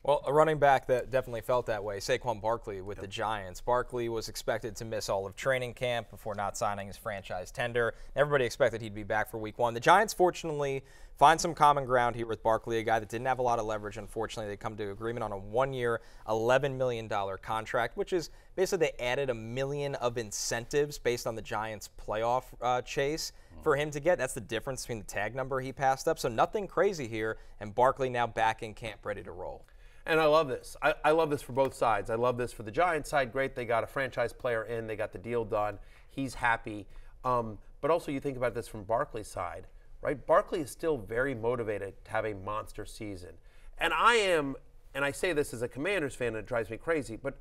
Well, a running back that definitely felt that way, Saquon Barkley with the Giants. Barkley was expected to miss all of training camp before not signing his franchise tender. Everybody expected he'd be back for week 1. The Giants, fortunately, find some common ground here with Barkley, a guy that didn't have a lot of leverage. Unfortunately, they come to agreement on a 1-year, $11 million contract, which is basically they added $1 million of incentives based on the Giants' playoff chase for him to get. That's the difference between the tag number he passed up. So nothing crazy here, and Barkley now back in camp ready to roll. And I love this. I love this for both sides. I love this for the Giants side. Great, they got a franchise player in. They got the deal done. He's happy. But also you think about this from Barkley's side, right? Barkley is still very motivated to have a monster season. And I am, and I say this as a Commanders fan, and it drives me crazy, but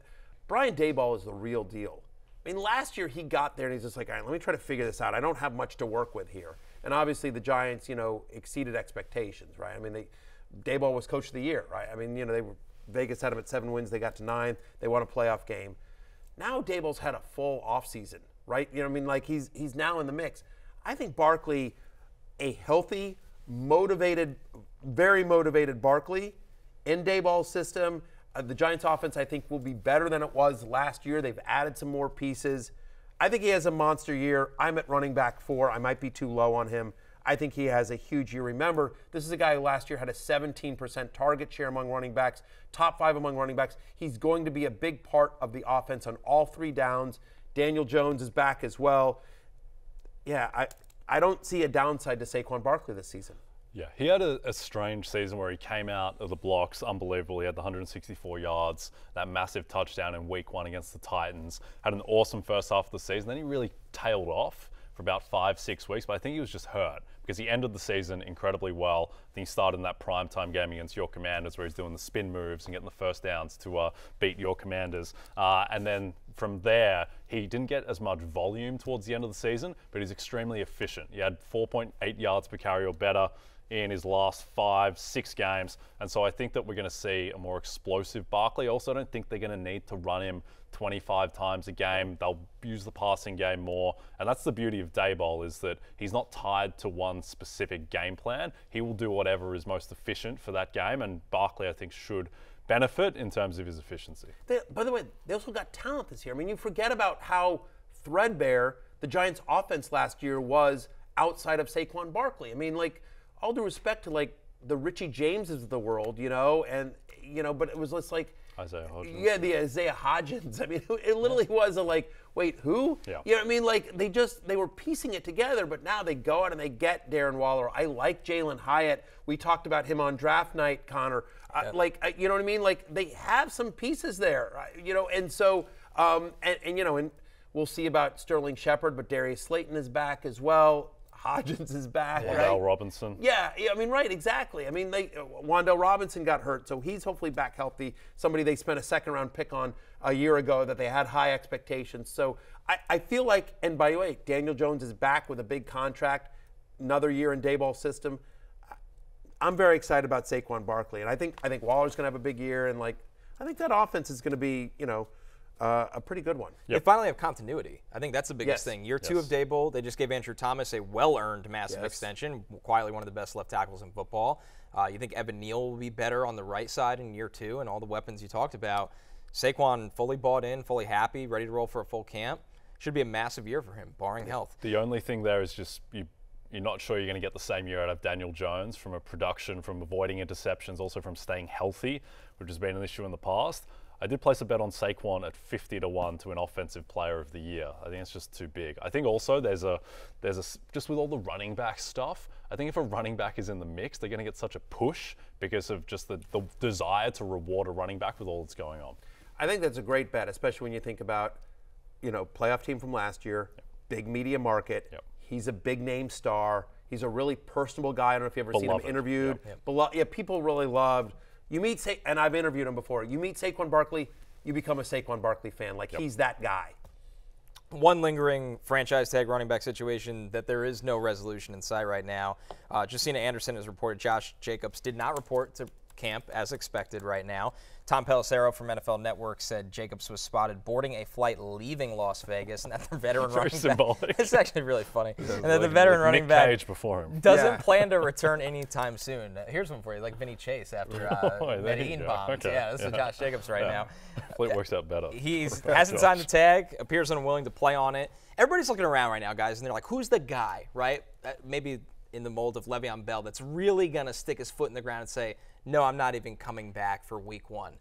Brian Daboll is the real deal. I mean, last year he got there and he's just like, all right, let me try to figure this out. I don't have much to work with here. And obviously the Giants, exceeded expectations, right? I mean, Daboll was coach of the year, right? I mean, Vegas had him at 7 wins. They got to 9. They won a playoff game. Now Daboll's had a full offseason, right? He's now in the mix. I think Barkley, a healthy, motivated, very motivated Barkley in Daboll's system. The Giants offense, I think, will be better than it was last year. They've added some more pieces. I think he has a monster year. I'm at running back 4. I might be too low on him. I think he has a huge year. Remember, this is a guy who last year had a 17% target share among running backs, top 5 among running backs. He's going to be a big part of the offense on all 3 downs. Daniel Jones is back as well. Yeah, I don't see a downside to Saquon Barkley this season. Yeah, he had a strange season where he came out of the blocks unbelievable. He had the 164 yards, that massive touchdown in week 1 against the Titans. Had an awesome first half of the season. Then he really tailed off for about 5-6 weeks, but I think he was just hurt because he ended the season incredibly well. I think he started in that primetime game against your Commanders where he's doing the spin moves and getting the first downs to beat your Commanders. And then from there, he didn't get as much volume towards the end of the season, but he's extremely efficient. He had 4.8 yards per carry or better in his last 5-6 games. And so I think that we're going to see a more explosive Barkley. Also, I don't think they're going to need to run him 25 times a game. They'll use the passing game more. And that's the beauty of Daboll, is that he's not tied to one specific game plan. He will do whatever is most efficient for that game. And Barkley, I think, should benefit in terms of his efficiency. By the way, they also got talent this year. I mean, you forget about how threadbare the Giants' offense last year was outside of Saquon Barkley. I mean, all due respect to the Richie Jameses of the world, but it was just like Isaiah Hodgins. Yeah, the Isaiah Hodgins. I mean, it literally was wait, who? Yeah. You know what I mean? They were piecing it together, but now they go out and they get Darren Waller. I like Jalen Hyatt. We talked about him on draft night, Connor. You know what I mean? They have some pieces there, and so, and we'll see about Sterling Shepard, but Darius Slayton is back as well. Hodgins is back, right? Wandale Robinson. Yeah, I mean, right, exactly. I mean, Wandale Robinson got hurt, so he's hopefully back healthy. Somebody they spent a second-round pick on a year ago that they had high expectations. So I feel like, and by the way, Daniel Jones is back with a big contract, another year in Daboll's system. I'm very excited about Saquon Barkley, and I think Waller's going to have a big year, and I think that offense is going to be, a pretty good one. They finally have continuity. I think that's the biggest thing. Year 2 of Daboll, they just gave Andrew Thomas a well-earned massive extension, quietly one of the best left tackles in football. You think Evan Neal will be better on the right side in year 2, and all the weapons you talked about. Saquon fully bought in, fully happy, ready to roll for a full camp. Should be a massive year for him, barring health. The only thing there is just you're not sure you're going to get the same year out of Daniel Jones from a production, from avoiding interceptions, also from staying healthy, which has been an issue in the past. I did place a bet on Saquon at 50-1 to an offensive player of the year. I think it's just too big. I think also there's a just with all the running back stuff, I think if a running back is in the mix, they're going to get such a push because of just the desire to reward a running back with all that's going on. I think that's a great bet, especially when you think about, playoff team from last year, big media market. Yep. He's a big name star. He's a really personable guy. I don't know if you've ever seen him interviewed. People really loved. You meet and I've interviewed him before. You meet Saquon Barkley, you become a Saquon Barkley fan. He's that guy. One lingering franchise tag running back situation that there is no resolution in sight right now. Justina Anderson has reported Josh Jacobs did not report to camp, as expected right now. Tom Pelissero from NFL Network said Jacobs was spotted boarding a flight leaving Las Vegas, and that the veteran running symbolic. back, it's actually really funny, and that the veteran running Nick back Cage before him. doesn't plan to return anytime soon. Here's one for you, like Vinny Chase after Medellin bombed. Okay. Yeah, this is Josh Jacobs right now. It works out better. He hasn't signed the tag, appears unwilling to play on it. Everybody's looking around right now, guys, and they're like, who's the guy, right? Maybe in the mold of Le'Veon Bell that's really going to stick his foot in the ground and say, no, I'm not even coming back for week 1.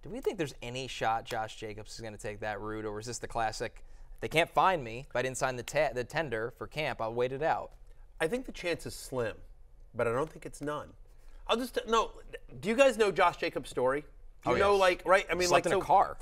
Do we think there's any shot Josh Jacobs is going to take that route, or is this the classic, they can't find me, if I didn't sign the tender for camp, I'll wait it out? I think the chance is slim, but I don't think it's none. No, do you guys know Josh Jacobs' story? Do you know, yes. like, right? I mean, Slept like, in a car.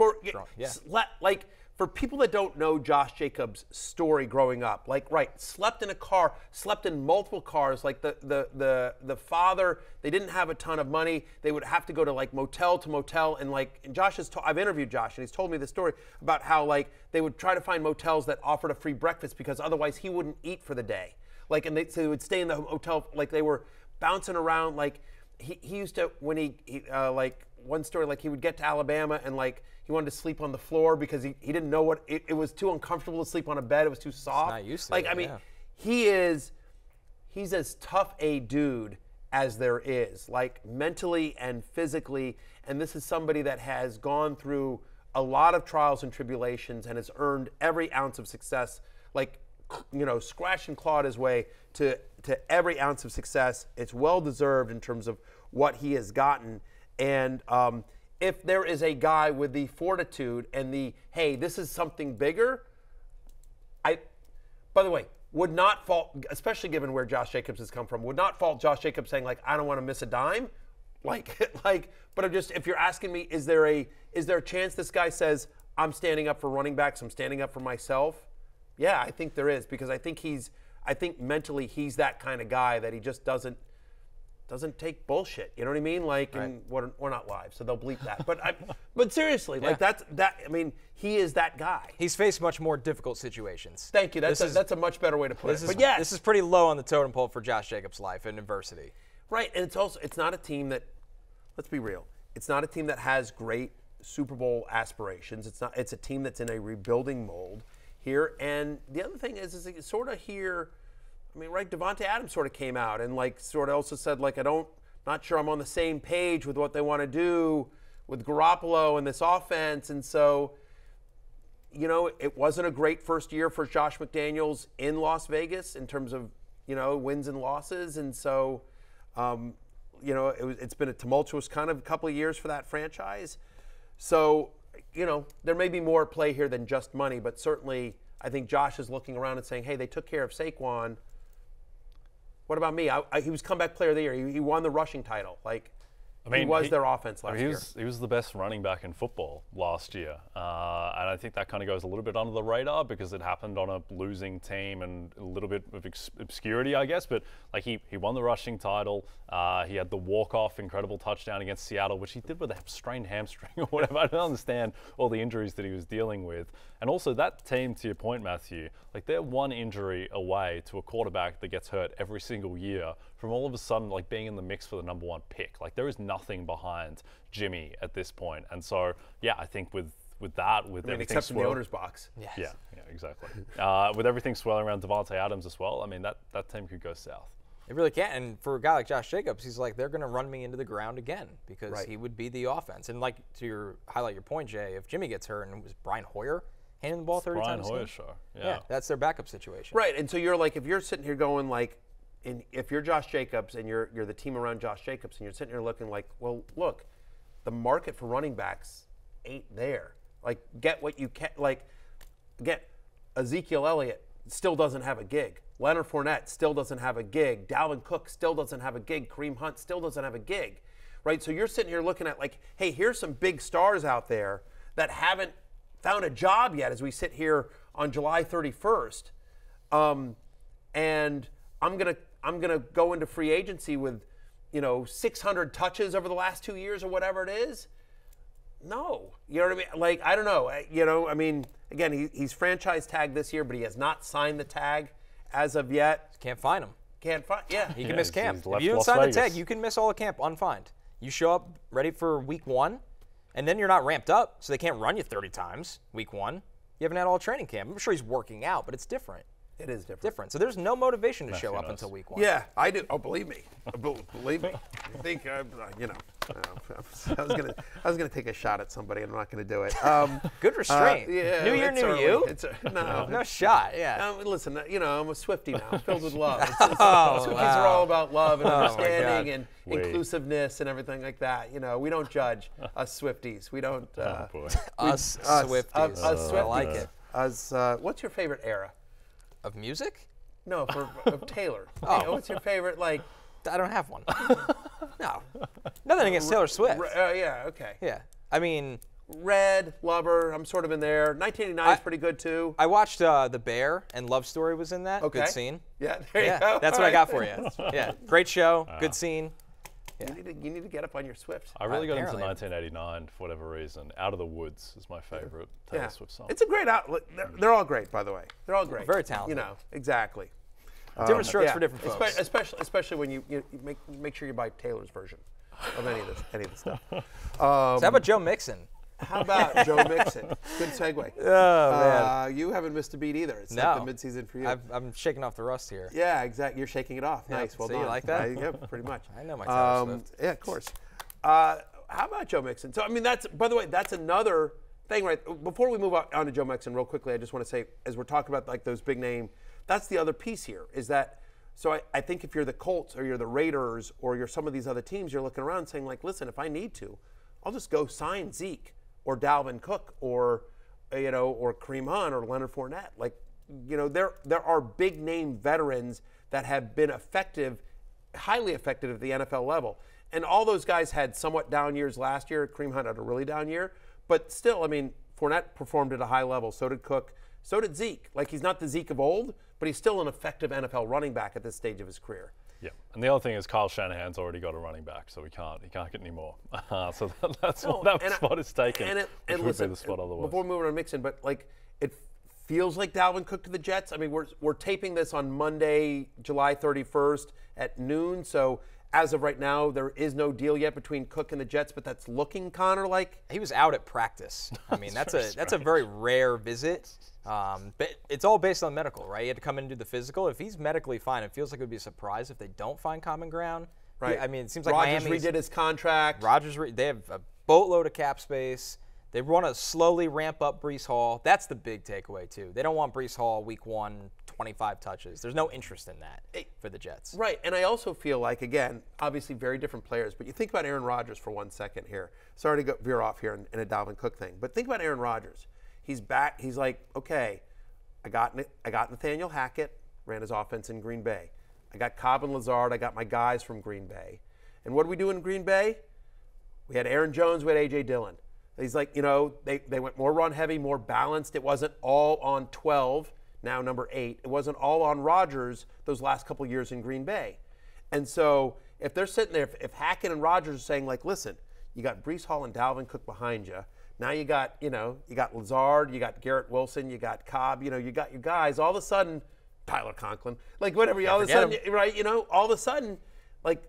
Like, for people that don't know Josh Jacobs' story growing up, like, right, slept in a car, slept in multiple cars. Like the father, they didn't have a ton of money. They would have to go to like motel to motel, and like, and I've interviewed Josh, and he's told me the story about how like they would try to find motels that offered a free breakfast because otherwise he wouldn't eat for the day. Like, and so they would stay in the hotel, like they were bouncing around. Like he used to, when he like one story, like he would get to Alabama and like he wanted to sleep on the floor because he didn't know what it was too uncomfortable to sleep on a bed. It was too soft. Not used to like it, I mean, yeah. he's as tough a dude as there is, like mentally and physically. And this is somebody that has gone through a lot of trials and tribulations and has earned every ounce of success. Like, you know, scratched and clawed his way to every ounce of success. It's well deserved in terms of what he has gotten. And if there is a guy with the fortitude and the, hey, this is something bigger, by the way, would not fault, especially given where Josh Jacobs has come from, would not fault Josh Jacobs saying, like, I don't want to miss a dime. But I'm just, if you're asking me, is there a chance this guy says, I'm standing up for running backs, I'm standing up for myself? Yeah, I think there is, because I think mentally he's that kind of guy that he just doesn't take bullshit. You know what I mean? Like, right. And we're not live, so they'll bleep that. But seriously, like I mean, he is that guy. He's faced much more difficult situations. Thank you. That's a much better way to put it. But yes, this is pretty low on the totem pole for Josh Jacobs' life and adversity. Right, and it's not a team that, let's be real, it's not a team that has great Super Bowl aspirations. It's a team that's in a rebuilding mold here. And the other thing is you sort of hear, I mean, right, Devontae Adams sort of came out and like sort of also said, like, not sure I'm on the same page with what they want to do with Garoppolo and this offense. And so, you know, it wasn't a great first year for Josh McDaniels in Las Vegas in terms of, you know, wins and losses. And so, you know, it's been a tumultuous kind of couple of years for that franchise. So, you know, there may be more at play here than just money, but certainly I think Josh is looking around and saying, hey, they took care of Saquon. What about me? He was comeback player of the year. He won the rushing title. Like, I mean, he was their offense last year. He was the best running back in football last year. And I think that kind of goes a little bit under the radar because it happened on a losing team and a little bit of obscurity, I guess. But like he won the rushing title. He had the walk-off incredible touchdown against Seattle, which he did with a strained hamstring or whatever. I don't understand all the injuries that he was dealing with. And also that team, to your point, Matthew, like they're one injury away to a quarterback that gets hurt every single year from all of a sudden like being in the mix for the #1 pick. Like there is nothing behind Jimmy at this point. And so, yeah, I think with everything except in the owner's box. Yes. Yeah, exactly. With everything swirling around Devontae Adams as well, I mean, that team could go south. It really can. And for a guy like Josh Jacobs, he's like, they're going to run me into the ground again because right. he would be the offense. And like to highlight your point, Jay, if Jimmy gets hurt and it was Brian Hoyer handing the ball 30 times, Brian Hoyer, sure. Yeah, that's their backup situation. Right, and so you're like, if you're sitting here going like, if you're Josh Jacobs and you're the team around Josh Jacobs and you're sitting here looking like, well, look, the market for running backs ain't there. Like, get what you can. Like, get Ezekiel Elliott still doesn't have a gig. Leonard Fournette still doesn't have a gig. Dalvin Cook still doesn't have a gig. Kareem Hunt still doesn't have a gig. Right, so you're sitting here looking at like, hey, here's some big stars out there that haven't found a job yet as we sit here on July 31st. And I'm gonna go into free agency with, you know, 600 touches over the last 2 years or whatever it is. No, you know what I mean? Like, I don't know. You know, I mean, again, he's franchise tagged this year, but he has not signed the tag as of yet. Can't find him. Yeah. He can miss camp. He's left If you don't Las sign the Vegas. tag, you can miss all of camp unfined. You show up ready for week 1, and then you're not ramped up, so they can't run you 30 times week 1. You haven't had all training camp. I'm sure he's working out, but it's different. It is different. So there's no motivation to show up until week 1. Yeah, I do. Oh, believe me. Believe me. I think, you know, I was gonna take a shot at somebody, and I'm not gonna do it. Good restraint. Yeah, New year, it's new early. you. No shot. Yeah. Listen, you know, I'm a Swiftie now, filled with love. Swifties are all about love and understanding and inclusiveness and everything like that. You know, we don't judge us Swifties. We don't. Us Swifties. Us Swifties. I like it. What's your favorite era? Of music? No, of Taylor. Oh. What's your favorite, like? I don't have one. No. Nothing against Taylor Swift. Yeah, okay. Yeah. I mean, Red, Lover, I'm sort of in there. 1989 is pretty good, too. I watched The Bear, and Love Story was in that. Okay. Good scene. Yeah, there you go. That's what I got for you. Yeah, great show, good scene. Yeah. You need to get up on your Swift. I really got into 1989 for whatever reason. Out of the Woods is my favorite Taylor Swift song. It's a great outlet. They're all great, by the way. They're all great. Very talented. You know, exactly. Different strokes for different folks. Especially when you make sure you buy Taylor's version of any of this stuff. So how about Joe Mixon? How about Joe Mixon? Good segue. Oh, man. You haven't missed a beat either. It's no. like the midseason for you. I'm shaking off the rust here. Yeah, exactly. You're shaking it off. Yeah, nice. Well see, done. You like that? Yeah, pretty much. I know my Taylor Swift. Yeah, of course. How about Joe Mixon? So, I mean, by the way, that's another thing, right? Before we move on to Joe Mixon, real quickly, I just want to say, as we're talking about like those big name, that's the other piece here is that. So I think if you're the Colts or you're the Raiders or you're some of these other teams, you're looking around saying like, listen, if I need to, I'll just go sign Zeke or Dalvin Cook or Kareem Hunt or Leonard Fournette. Like, you know, there are big name veterans that have been effective, highly effective at the NFL level. And all those guys had somewhat down years last year. Kareem Hunt had a really down year. But still, I mean, Fournette performed at a high level. So did Cook. So did Zeke. Like, he's not the Zeke of old, but he's still an effective NFL running back at this stage of his career. Yeah, and the other thing is Kyle Shanahan's already got a running back, so he can't get any more. So that's what that spot is taken, which would be the spot otherwise. Before moving on to Mixon, but like it feels like Dalvin Cook to the Jets. I mean, we're taping this on Monday, July 31st at noon. So as of right now, there is no deal yet between Cook and the Jets, but that's looking, Connor, like he was out at practice. I mean, that's a very rare visit. But it's all based on medical, right? He had to come in and do the physical. If he's medically fine, it feels like it would be a surprise if they don't find common ground. Right. I mean, it seems like Rodgers Miami's redid his contract. They have a boatload of cap space. They want to slowly ramp up Breece Hall. That's the big takeaway, too. They don't want Breece Hall week 1, 25 touches. There's no interest in that for the Jets. Right, and I also feel like, again, obviously very different players, but you think about Aaron Rodgers for 1 second here. Sorry to veer off here in a Dalvin Cook thing, but think about Aaron Rodgers. He's back. He's like, okay, I got Nathaniel Hackett, ran his offense in Green Bay. I got Cobb and Lazard. I got my guys from Green Bay. And what did we do in Green Bay? We had Aaron Jones. We had A.J. Dillon. He's like, you know, they went more run heavy, more balanced. It wasn't all on 12, now number 8. It wasn't all on Rodgers those last couple years in Green Bay. And so if they're sitting there, if Hackett and Rodgers are saying, like, listen, you got Breece Hall and Dalvin Cook behind you. Now you got Lazard, you got Garrett Wilson, you got Cobb, you got your guys. All of a sudden, Tyler Conklin, like whatever. All of a sudden, right? You know, all of a sudden, like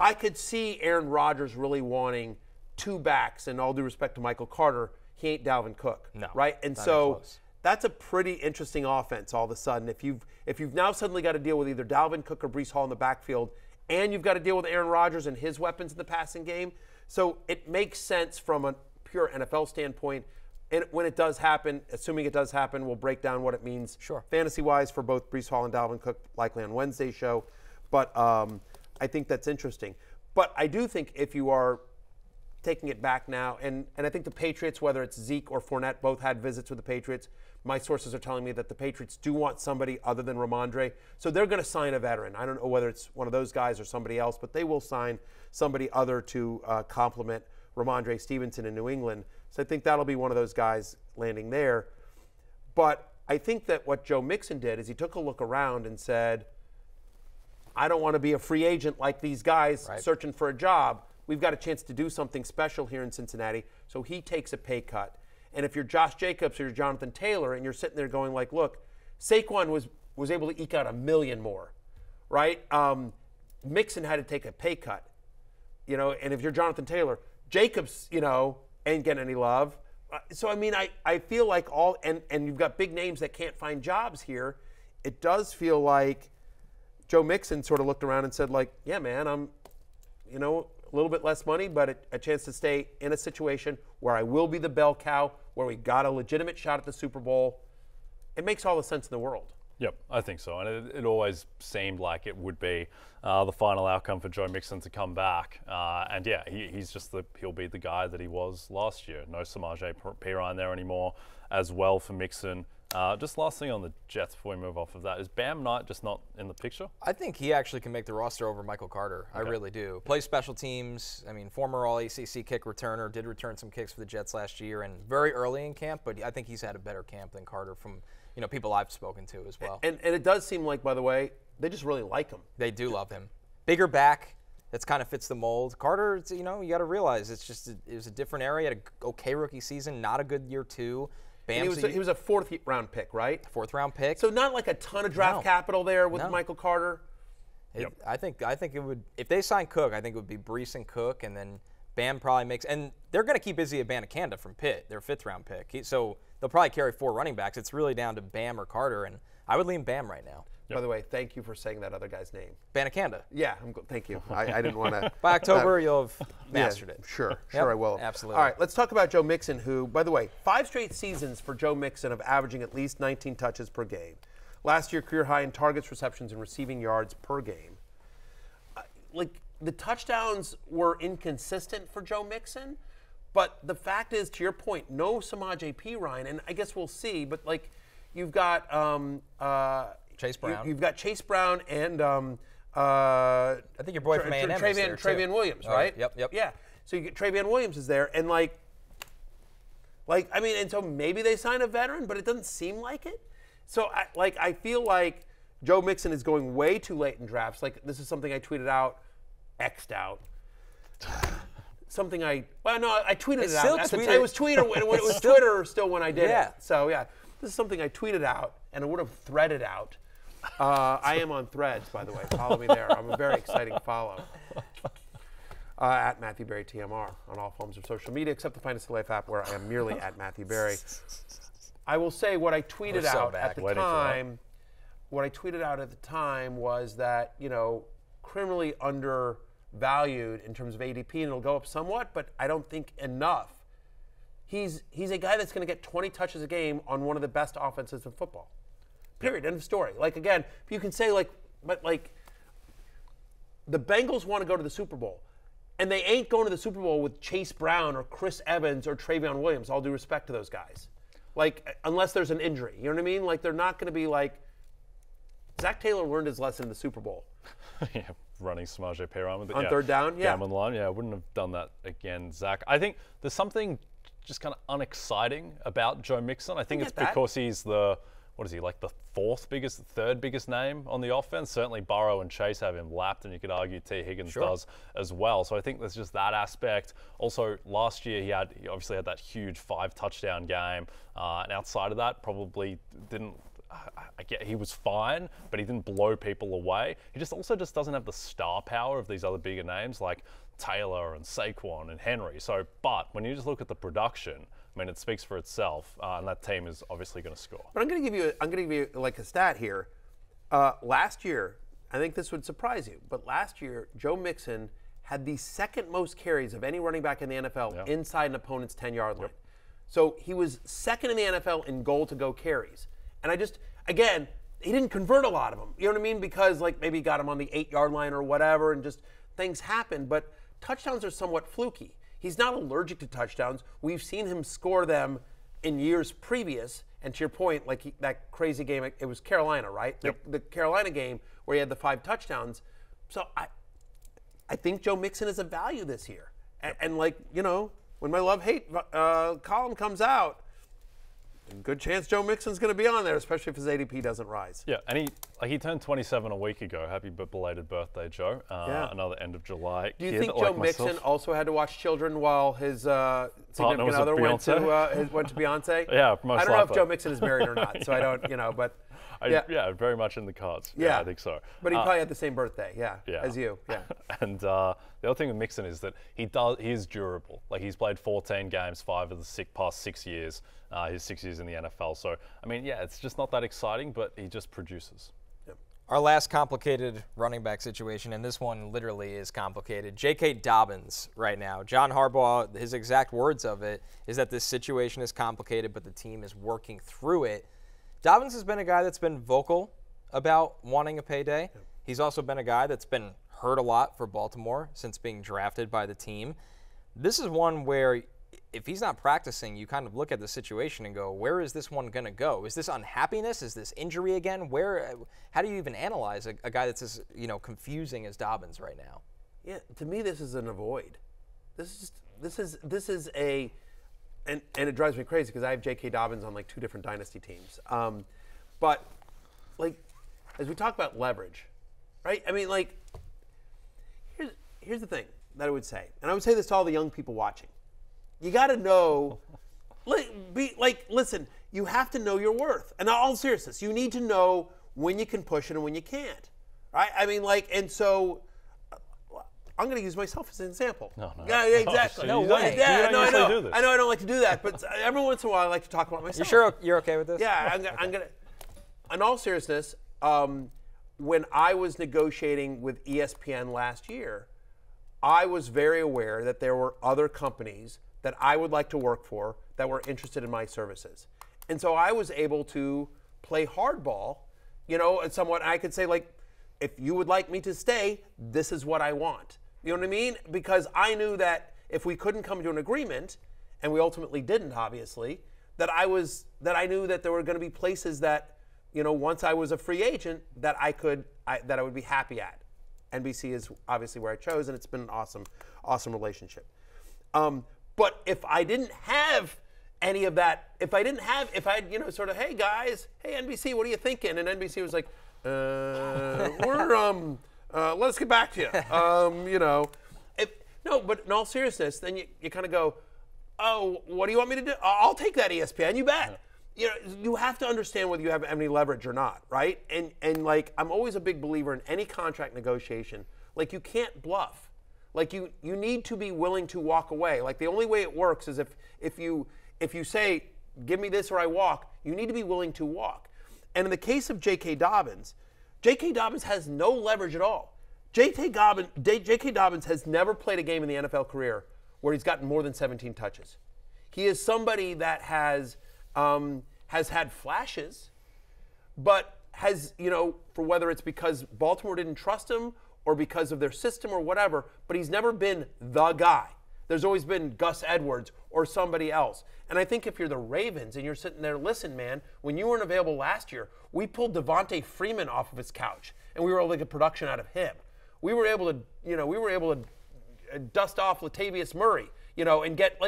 I could see Aaron Rodgers really wanting 2 backs. And all due respect to Michael Carter, he ain't Dalvin Cook, right? And so that's a pretty interesting offense. All of a sudden, if you've now suddenly got to deal with either Dalvin Cook or Breece Hall in the backfield, and you've got to deal with Aaron Rodgers and his weapons in the passing game, so it makes sense from a pure NFL standpoint. And when it does happen, assuming it does happen, we'll break down what it means fantasy-wise for both Breece Hall and Dalvin Cook, likely on Wednesday's show. But I think that's interesting. But I do think if you are taking it back now, and I think the Patriots, whether it's Zeke or Fournette, both had visits with the Patriots. My sources are telling me that the Patriots do want somebody other than Ramondre. So they're going to sign a veteran. I don't know whether it's one of those guys or somebody else, but they will sign somebody other to complement Ramondre Stevenson in New England. So I think that'll be one of those guys landing there. But I think that what Joe Mixon did is he took a look around and said, I don't want to be a free agent like these guys searching for a job. We've got a chance to do something special here in Cincinnati. So he takes a pay cut. And if you're Josh Jacobs or you're Jonathan Taylor and you're sitting there going like, look, Saquon was able to eke out $1 million more, right? Mixon had to take a pay cut. and if you're Jonathan Taylor, Jacobs, ain't getting any love. So, I mean, I feel like and you've got big names that can't find jobs here. It does feel like Joe Mixon sort of looked around and said, like, yeah, man, I'm, a little bit less money, but a chance to stay in a situation where I will be the bell cow, where we got a legitimate shot at the Super Bowl. It makes all the sense in the world. Yep, I think so. And it always seemed like it would be the final outcome for Joe Mixon to come back. And yeah, he'll be the guy that he was last year. No Samaje Perine there anymore as well for Mixon. Just last thing on the Jets before we move off of that, is Bam Knight just not in the picture? I think he actually can make the roster over Michael Carter. Okay. I really do. Plays special teams. I mean, former All-ACC kick returner, did return some kicks for the Jets last year and very early in camp, but I think he's had a better camp than Carter from people I've spoken to as well. And it does seem like, by the way, they just really like him. They do love him. Bigger back. That's kind of fits the mold. Carter, you got to realize it was a different area. Had an okay rookie season, not a good year two. He was a fourth-round pick, right? Fourth-round pick. So not like a ton of draft capital there with Michael Carter. Yep. I think it would, if they sign Cook, I think it would be Brees and Cook, and then Bam probably makes, and they're going to keep Izzy Abanikanda from Pitt, their fifth-round pick. So they'll probably carry 4 running backs. It's really down to Bam or Carter, and I would lean Bam right now. Yep. By the way, thank you for saying that other guy's name. Abanikanda. Yeah, thank you. I didn't want to. By October, you'll have mastered it. Sure, I will. Absolutely. All right, let's talk about Joe Mixon, who, by the way, 5 straight seasons for Joe Mixon of averaging at least 19 touches per game. Last year, career high in targets, receptions, and receiving yards per game. The touchdowns were inconsistent for Joe Mixon, but the fact is, to your point, no Samaje Perine, and I guess we'll see, but you've got Chase Brown. You've got Chase Brown and I think your boy from A&M is there too. Travion Williams, right? Yep. Yeah. So you get Travion Williams is there, and and so maybe they sign a veteran, but it doesn't seem like it. So I feel like Joe Mixon is going way too late in drafts. This is something I tweeted out, X'd out. I tweeted it out. It was Twitter. It was Twitter still when I did it. So yeah, this is something I tweeted out, and I would have threaded out. I am on Threads, by the way. Follow me there. I'm a very exciting follow. At Matthew Berry TMR on all forms of social media, except the Finest Life app, where I am merely at Matthew Berry. I will say what I tweeted out at the time. What I tweeted out at the time was that criminally undervalued in terms of ADP, and it'll go up somewhat, but I don't think enough. He's a guy that's going to get 20 touches a game on one of the best offenses in football. Period. End of story. Again, you can say but the Bengals want to go to the Super Bowl, and they ain't going to the Super Bowl with Chase Brown or Chris Evans or Travion Williams. All due respect to those guys. Unless there's an injury. You know what I mean? They're not going to be Zach Taylor learned his lesson in the Super Bowl. Yeah, running Samaje Perine with it. On third down, yeah. Down on the line, yeah, I wouldn't have done that again, Zach. I think there's something just kind of unexciting about Joe Mixon. I think it's because he's the third biggest name on the offense. Certainly Burrow and Chase have him lapped, and you could argue T. Higgins does as well. So I think there's just that aspect. Also, last year he obviously had that huge 5-touchdown game, and outside of that, probably didn't. I get he was fine, but he didn't blow people away. He just doesn't have the star power of these other bigger names like Taylor and Saquon and Henry. But when you just look at the production, it speaks for itself, and that team is obviously going to score. But I'm going to give you a stat here. Last year, I think this would surprise you, but last year Joe Mixon had the second most carries of any running back in the NFL inside an opponent's 10-yard line. So he was second in the NFL in goal-to-go carries. And again, he didn't convert a lot of them. You know what I mean? Because maybe he got him on the 8-yard line or whatever, and just things happen. But touchdowns are somewhat fluky. He's not allergic to touchdowns. We've seen him score them in years previous. And to your point, that crazy game, it was Carolina, right? Yep. The Carolina game where he had the 5 touchdowns. So I think Joe Mixon is a value this year. And when my love-hate column comes out, good chance Joe Mixon's going to be on there, especially if his ADP doesn't rise. Yeah, and he turned 27 a week ago. Happy belated birthday, Joe. Another end of July. Do you think Joe Mixon also had to watch children while his significant other went to Beyonce? Yeah, most I don't know if Joe Mixon is married or not, so I don't, but Yeah, very much in the cards. Yeah, I think so. But he probably had the same birthday, as you. Yeah. And the other thing with Mixon is that he is durable. Like, he's played 14 games, 5 of the past 6 years. His 6 years in the NFL. So, I mean, yeah, it's just not that exciting, but he just produces. Our last complicated running back situation, and this one literally is complicated. J.K. Dobbins right now. John Harbaugh, his exact words of it is that this situation is complicated, but the team is working through it. Dobbins has been a guy that's been vocal about wanting a payday. He's also been a guy that's been hurt a lot for Baltimore since being drafted by the team. This is one where if he's not practicing, you kind of look at the situation and go, where is this one going to go? Is this unhappiness? Is this injury again? How do you even analyze a guy that's as confusing as Dobbins right now? Yeah, to me, this is an avoid. This is a, and it drives me crazy because I have J.K. Dobbins on like 2 different dynasty teams. But like, as we talk about leverage, right? I mean, like, here's the thing that I would say, and I would say this to all the young people watching. You got to know, listen, you have to know your worth. And in all seriousness, you need to know when you can push it and when you can't, right? I mean, and so I'm going to use myself as an example. No. Yeah, exactly. No way. Yeah, I know. I know I don't like to do that, but every once in a while I like to talk about myself. You sure you're okay with this? Yeah, I'm going to, in all seriousness, when I was negotiating with ESPN last year, I was very aware that there were other companies that I would like to work for that were interested in my services. And so I was able to play hardball, somewhat. I could say, like, if you would like me to stay, this is what I want. You know what I mean? Because I knew that if we couldn't come to an agreement, and we ultimately didn't, obviously, that I knew that there were going to be places that, once I was a free agent, that I would be happy at. NBC is obviously where I chose, and it's been an awesome relationship. But if I didn't have any of that, if I sort of, hey guys, hey NBC, what are you thinking? And NBC was like, let's get back to you. No, but in all seriousness, then you kind of go, oh, what do you want me to do? I'll take that ESPN, you bet. You have to understand whether you have any leverage or not, right? And like, I'm always a big believer in any contract negotiation. Like, you can't bluff. Like, you need to be willing to walk away. Like, the only way it works is if you say, give me this or I walk, you need to be willing to walk. And in the case of J.K. Dobbins has no leverage at all. J.K. Dobbins has never played a game in the NFL career where he's gotten more than 17 touches. He is somebody that has had flashes, but has, for whether it's because Baltimore didn't trust him or because of their system or whatever, but he's never been the guy. There's always been Gus Edwards or somebody else. And I think if you're the Ravens and you're sitting there, listen, man, when you weren't available last year, we pulled Devontae Freeman off of his couch, and we were able to get production out of him. We were able to dust off Latavius Murray, and get,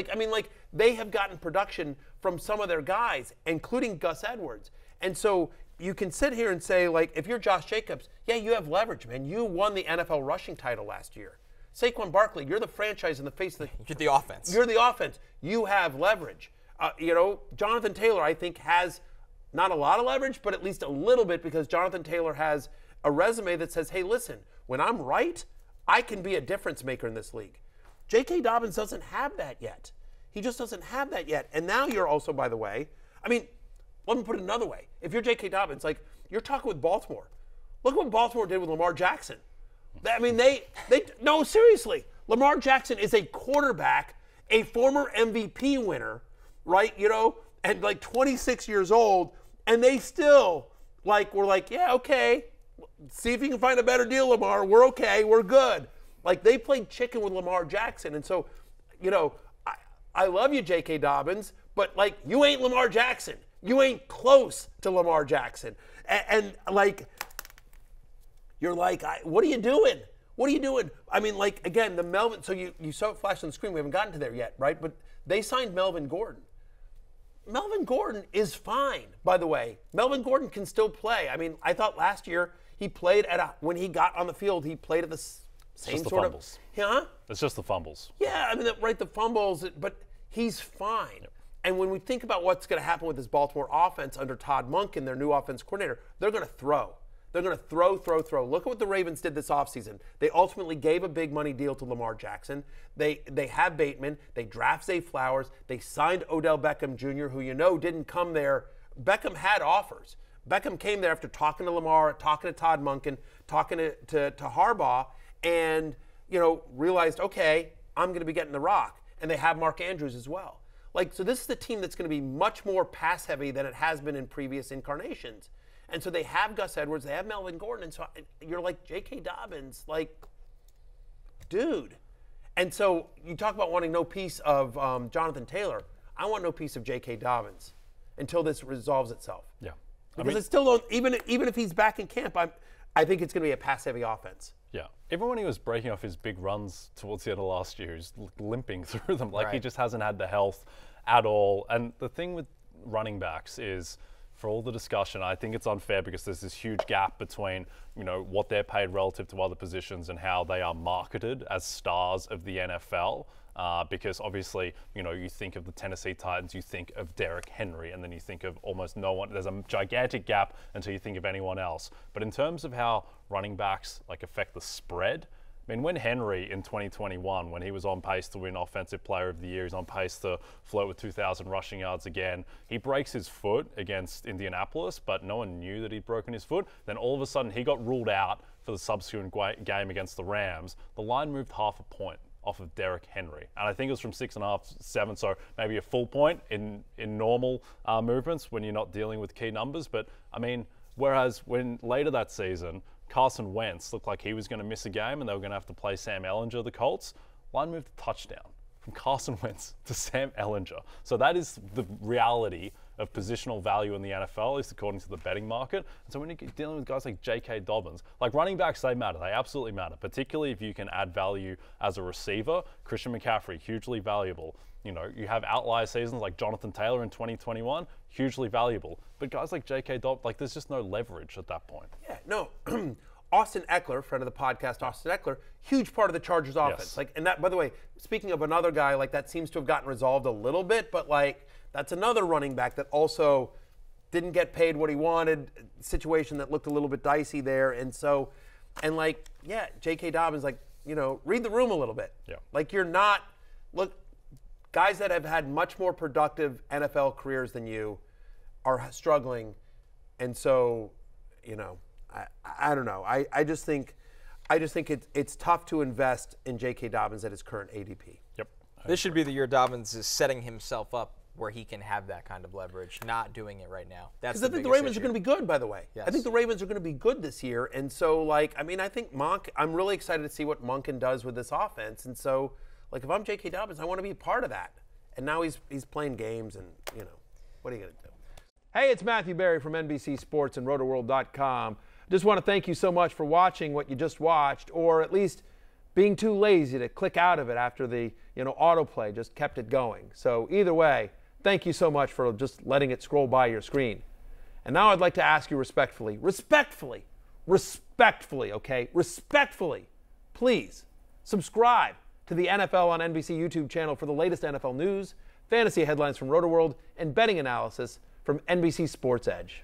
they have gotten production from some of their guys, including Gus Edwards. And so you can sit here and say, like, if you're Josh Jacobs, yeah, you have leverage, man. You won the NFL rushing title last year. Saquon Barkley, you're the franchise in the face of the... You're the offense. You're the offense. You have leverage. Jonathan Taylor, I think, has not a lot of leverage, but at least a little bit, because Jonathan Taylor has a resume that says, hey, listen, when I'm right, I can be a difference maker in this league. J.K. Dobbins doesn't have that yet. He just doesn't have that yet. And now you're also, by the way, let me put it another way. If you're J.K. Dobbins, like, you're talking with Baltimore. Look what Baltimore did with Lamar Jackson. No, seriously. Lamar Jackson is a quarterback, a former MVP winner, right? And like 26 years old, and they still, were like, yeah, okay. See if you can find a better deal, Lamar. We're okay. We're good. Like, they played chicken with Lamar Jackson. And so, I love you, J.K. Dobbins, but, like, you ain't Lamar Jackson. You ain't close to Lamar Jackson. And you're like, what are you doing? What are you doing? Again, the Melvin, so you saw it flash on the screen. We haven't gotten to there yet, right? But they signed Melvin Gordon. Melvin Gordon is fine, by the way. Melvin Gordon can still play. I thought last year he played when he got on the field, he played at the same sort fumbles. Huh? It's just the fumbles. Yeah, the fumbles, but he's fine. And when we think about what's going to happen with this Baltimore offense under Todd Monken, their new offense coordinator, they're going to throw. They're going to throw. Look at what the Ravens did this offseason. They ultimately gave a big money deal to Lamar Jackson. They have Bateman. They draft Zay Flowers. They signed Odell Beckham Jr., who didn't come there. Beckham had offers. Beckham came there after talking to Lamar, talking to Todd Monken, talking to Harbaugh, and realized, okay, I'm going to be getting the rock. And they have Mark Andrews as well. So this is the team that's going to be much more pass heavy than it has been in previous incarnations. And so they have Gus Edwards, they have Melvin Gordon, and so you're like, J.K. Dobbins, dude. And so you talk about wanting no piece of Jonathan Taylor. I want no piece of J.K. Dobbins until this resolves itself. Yeah. Because it's still, even if he's back in camp, I think it's going to be a pass-heavy offense. Yeah. Even when he was breaking off his big runs towards the end of last year, he was limping through them. He just hasn't had the health at all. And the thing with running backs is, for all the discussion, I think it's unfair because there's this huge gap between, what they're paid relative to other positions and how they are marketed as stars of the NFL. Because obviously, you think of the Tennessee Titans, you think of Derrick Henry, and then you think of almost no one. There's a gigantic gap until you think of anyone else. But in terms of how running backs affect the spread, when Henry in 2021, when he was on pace to win Offensive Player of the Year, he's on pace to flirt with 2,000 rushing yards again. He breaks his foot against Indianapolis, but no one knew that he'd broken his foot. Then all of a sudden, he got ruled out for the subsequent game against the Rams. The line moved half a point off of Derrick Henry. And I think it was from 6.5, 7, so maybe a full point in normal movements when you're not dealing with key numbers. But, whereas when later that season, Carson Wentz looked like he was going to miss a game and they were going to have to play Sam Ehlinger, the Colts, line moved a touchdown from Carson Wentz to Sam Ehlinger. So that is the reality of positional value in the NFL, at least according to the betting market. And so when you're dealing with guys like J.K. Dobbins, running backs, they matter. They absolutely matter, particularly if you can add value as a receiver. Christian McCaffrey, hugely valuable. You have outlier seasons like Jonathan Taylor in 2021, hugely valuable. But guys like J.K. Dobbins, there's just no leverage at that point. Yeah, no. Austin Eckler, friend of the podcast, Austin Eckler, huge part of the Chargers offense. Yes. And that, by the way, speaking of another guy, that seems to have gotten resolved a little bit, but that's another running back that also didn't get paid what he wanted, situation that looked a little bit dicey there. And so, J.K. Dobbins, read the room a little bit. Yeah. You're not, guys that have had much more productive NFL careers than you are struggling. And so, I don't know. I just think it's tough to invest in J.K. Dobbins at his current ADP. Yep. This should be the year Dobbins is setting himself up where he can have that kind of leverage, not doing it right now. Because I think the Ravens are going to be good, by the way. Yes. I think the Ravens are going to be good this year. And so, I think I'm really excited to see what Monken does with this offense. And so, if I'm J.K. Dobbins, I want to be part of that. And now he's playing games and, what are you going to do? Hey, it's Matthew Berry from NBC Sports and RotoWorld.com. Just want to thank you so much for watching what you just watched, or at least being too lazy to click out of it after the autoplay just kept it going. So either way, thank you so much for just letting it scroll by your screen. And now I'd like to ask you respectfully, okay, please subscribe to the NFL on NBC YouTube channel for the latest NFL news, fantasy headlines from RotoWorld, and betting analysis from NBC Sports Edge.